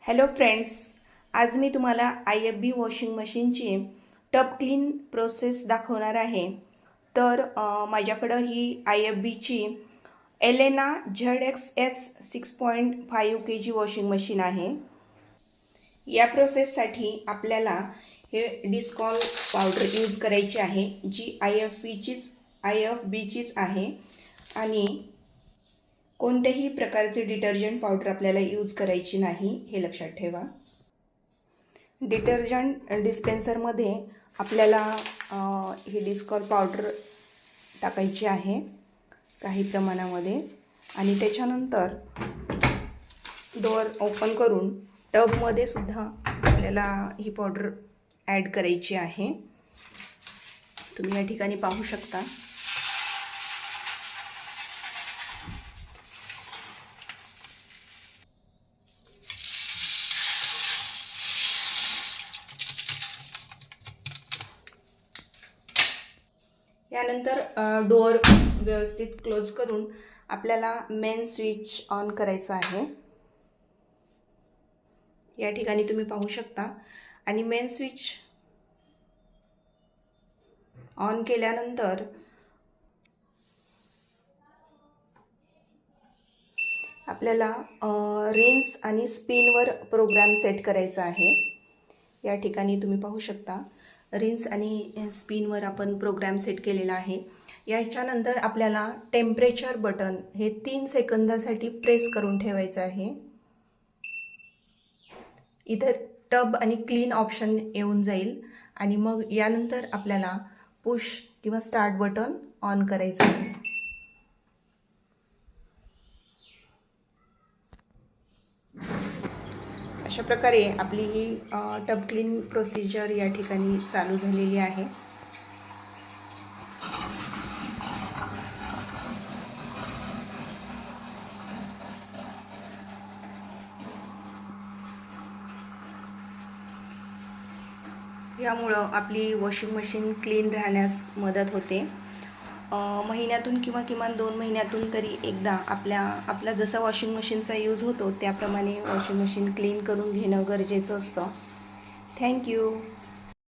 Hello friends, आज मी तुम्हाला IFB वॉशिंग मशीनची टब क्लीन प्रोसेस दाखवणार आहे. तर माझ्याकडं ही IFBची Elena ZXS 6.5 kg washing machine आहे. या प्रोसेससाठी आपल्याला हे डिस्कॉल पावडर यूज करायची आहे, जी IFBचीच आहे. आणि कोणत्याही प्रकारचे डिटर्जंट पावडर आपल्याला यूज करायची नाही, हे लक्षात ठेवा. डिटर्जंट डिस्पेन्सरमध्ये आपल्याला ही डिस्कॉल पावडर टाकायची आहे काही प्रमाणामध्ये, आणि त्याच्यानंतर डोअर ओपन करून टबमध्ये सुद्धा आपल्याला ही पावडर ॲड करायची आहे. तुम्ही या ठिकाणी पाहू शकता. यानंतर डोअर व्यवस्थित क्लोज करून आपल्याला मेन स्विच ऑन करायचा आहे. या ठिकाणी तुम्ही पाहू शकता. आणि मेन स्विच ऑन केल्यानंतर आपल्याला रिन्स आणि स्पिनवर प्रोग्राम सेट करायचा आहे. या ठिकाणी तुम्ही पाहू शकता, रिन्स आणि स्पिनवर आपण प्रोग्राम सेट केलेला आहे. याच्यानंतर आपल्याला टेम्परेचर बटन हे 3 सेकंदासाठी प्रेस करून ठेवायचं आहे. इथं टब आणि क्लीन ऑप्शन येऊन जाईल, आणि मग यानंतर आपल्याला पुश किंवा स्टार्ट बटन ऑन करायचं आहे. अशा प्रकारे आपली ही टब क्लीन प्रोसिजर या ठिकाणी चालू झालेली आहे. यामुळं आपली वॉशिंग मशीन क्लीन राहण्यास मदत होते. महिन्यातून किंवा किमान 2 महिन्यातून तरी एकदा आपला जसा वॉशिंग मशीनचा यूज होतो त्याप्रमाणे वॉशिंग मशीन क्लीन करून घेणं गरजेचं असतं. थँक्यू.